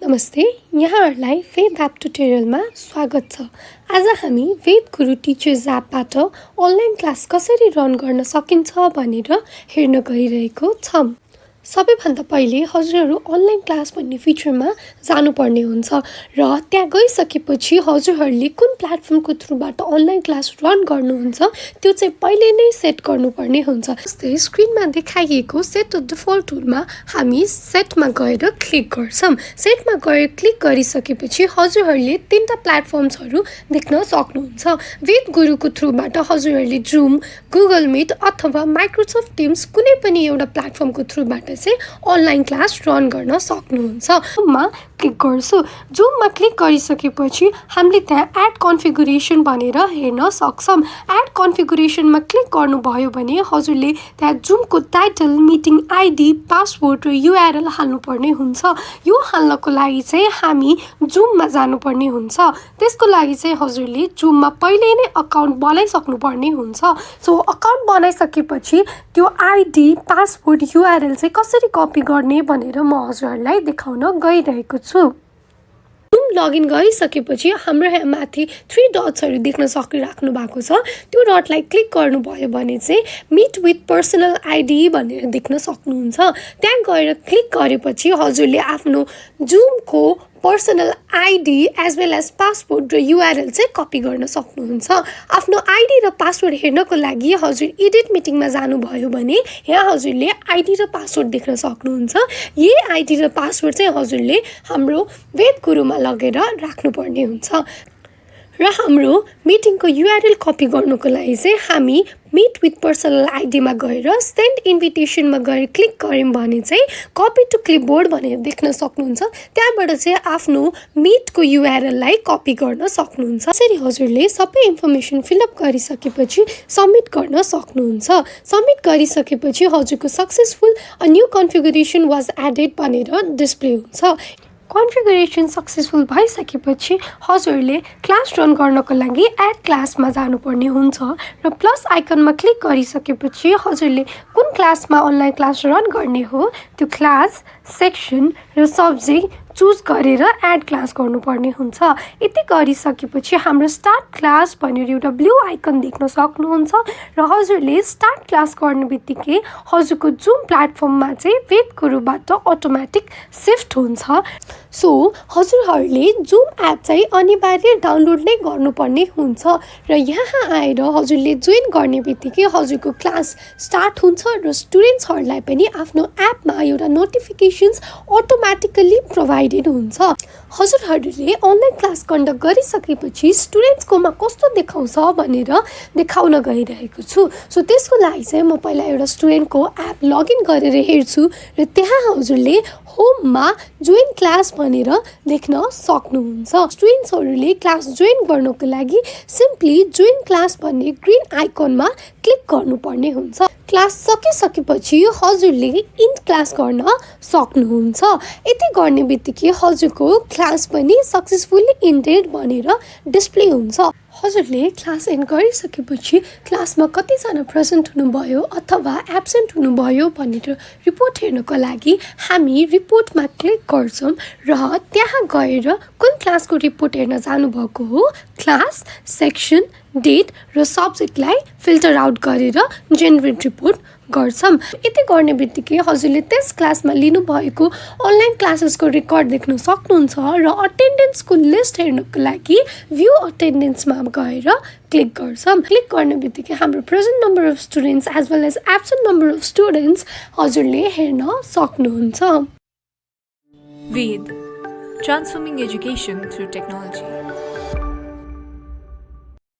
नमस्ते, यहाँहरूलाई वेद एप ट्युटोरियलमा स्वागत छ। आज हामी वेद गुरु टिचर्स एपबाट अनलाइन क्लास कसरी रन गर्न सकिन्छ भनेर हेर्न गइरहेको छौं। सबैभन्दा पहिले हजुरहरू अनलाइन क्लास भन्ने फिचरमा जानुपर्ने हुन्छ र त्यहाँ गइसकेपछि हजुरहरूले कुन प्लेटफर्मको थ्रुबाट अनलाइन क्लास रन गर्नुहुन्छ त्यो चाहिँ पहिले नै सेट गर्नुपर्ने हुन्छ। जस्तै स्क्रिनमा देखाइएको सेट डिफल्ट टुलमा हामी सेटमा गएर क्लिक गर्छौं। सेटमा गएर क्लिक गरिसकेपछि हजुरहरूले तीनटा प्लेटफर्म्सहरू देख्न सक्नुहुन्छ। वेद गुरुको थ्रुबाट हजुरहरूले जुम, गुगल मिट अथवा माइक्रोसफ्ट टिम्स कुनै पनि एउटा प्लेटफर्मको थ्रुबाट चाहिँ अनलाइन क्लास रन गर्न सक्नुहुन्छ। जुममा क्लिक गर्छु। जुममा क्लिक गरिसकेपछि हामीले त्यहाँ एड कन्फिगुरेसन भनेर हेर्न सक्छौं। एड कन्फिगुरेसनमा क्लिक गर्नुभयो भने हजुरले त्यहाँ जुमको टाइटल, मिटिङ आइडी, पासवर्ड र युआरएल हाल्नुपर्ने हुन्छ। यो हाल्नको लागि चाहिँ हामी जुममा जानुपर्ने हुन्छ। त्यसको लागि चाहिँ हजुरले जुममा पहिले नै अकाउन्ट बनाइसक्नुपर्ने हुन्छ। सो अकाउन्ट बनाइसकेपछि त्यो आइडी, पासवर्ड, युआरएल चाहिँ कसरी कपी गर्ने भनेर म हजुरहरूलाई देखाउन गइरहेको छु। जुम लगइन गरिसकेपछि हाम्रो यहाँ माथि 3 डट्सहरू देख्न सकिराख्नु भएको छ। त्यो डटलाई क्लिक गर्नुभयो भने चाहिँ मिट विथ पर्सनल आइडी भनेर देख्न सक्नुहुन्छ। त्यहाँ गएर क्लिक गरेपछि हजुरले आफ्नो जुमको personal ID as well as password र युआरएल चाहिँ कपी गर्न सक्नुहुन्छ। आफ्नो आइडी र पासवर्ड हेर्नको लागि हजुर एडिट मिटिङमा जानुभयो भने यहाँ हजुरले आइडी र पासवर्ड देख्न सक्नुहुन्छ। यही आइडी र पासवर्ड चाहिँ हजुरले हाम्रो वेद गुरुमा लगेर राख्नुपर्ने हुन्छ र हाम्रो मिटिङको युआरएल कपी गर्नको लागि चाहिँ हामी मिट विथ पर्सनल आइडीमा गएर सेन्ड इन्भिटेसनमा गएर क्लिक गऱ्यौँ भने चाहिँ कपी टु क्लिपबोर्ड भनेर देख्न सक्नुहुन्छ। त्यहाँबाट चाहिँ आफ्नो मिटको युआरएललाई कपी गर्न सक्नुहुन्छ। यसरी हजुरले सबै इन्फर्मेसन फिलअप गरिसकेपछि सबमिट गर्न सक्नुहुन्छ। सबमिट गरिसकेपछि हजुरको successful a new configuration was added भनेर डिस्प्ले हुन्छ। कन्फिगुरेसन सक्सेसफुल भइसकेपछि हजुरले क्लास रन गर्नको लागि एड क्लासमा जानुपर्ने हुन्छ र प्लस आइकनमा क्लिक गरिसकेपछि हजुरले कुन क्लासमा अनलाइन क्लास रन गर्ने हो त्यो क्लास, सेक्सन र सब्जेक्ट चुज गरेर एड क्लास गर्नुपर्ने हुन्छ। यति गरिसकेपछि हाम्रो स्टार्ट क्लास भनेर एउटा ब्लू आइकन देख्न सक्नुहुन्छ र हजुरले स्टार्ट क्लास गर्ने बित्तिकै हजुरको जुम प्लेटफर्ममा चाहिँ वेद गुरुबाट अटोमेटिक सिफ्ट हुन्छ। सो हजुरहरूले जुम एप चाहिँ अनिवार्य डाउनलोड नै गर्नुपर्ने हुन्छ र यहाँ आएर हजुरले जोइन गर्ने बित्तिकै हजुरको क्लास स्टार्ट हुन्छ र स्टुडेन्ट्सहरूलाई पनि आफ्नो एपमा एउटा नोटिफिकेसन्स अटोमेटिकली प्रोभाइडेड हुन्छ। हजुरहरूले अनलाइन क्लास कन्डक्ट गरिसकेपछि स्टुडेन्ट्सकोमा कस्तो देखाउँछ भनेर देखाउन गइरहेको छु। सो त्यसको लागि चाहिँ म पहिला एउटा स्टुडेन्टको एप लगइन गरेर हेर्छु र त्यहाँ हजुरले होममा जोइन क्लास भनेर देख्न सक्नुहुन्छ। स्टुडेन्ट्सहरूले क्लास जोइन गर्नको लागि सिम्पली जोइन क्लास भन्ने ग्रीन आइकनमा क्लिक गर्नुपर्ने हुन्छ। क्लास सकिसकेपछि हजुरले इन्ड क्लास गर्न सक्नुहुन्छ। यति गर्ने बित्तिकै हजुरको क्लास पनि सक्सेसफुल्ली इन्डेड भनेर डिस्प्ले हुन्छ। हजुरले क्लास एन्ड गरिसकेपछि क्लासमा कतिजना प्रेजेन्ट हुनुभयो अथवा एब्सेन्ट हुनुभयो भनेर रिपोर्ट हेर्नको लागि हामी रिपोर्टमा क्लिक गर्छौँ र त्यहाँ गएर कुन क्लासको रिपोर्ट हेर्न जानुभएको हो क्लास, सेक्सन, डेट र सब्जेक्टलाई फिल्टर आउट गरेर जेनेरेट रिपोर्ट गर्छौँ। यति गर्ने बित्तिकै हजुरले त्यस क्लासमा लिनुभएको अनलाइन क्लासेसको रेकर्ड देख्न सक्नुहुन्छ र अटेन्डेन्सको लिस्ट हेर्नको लागि भ्यू अटेन्डेन्समा गएर क्लिक गर्छौँ। क्लिक गर्ने बित्तिकै हाम्रो present number of students as well as absent number of students हजुरले हेर्न सक्नुहुन्छ। Ved, transforming education through technology.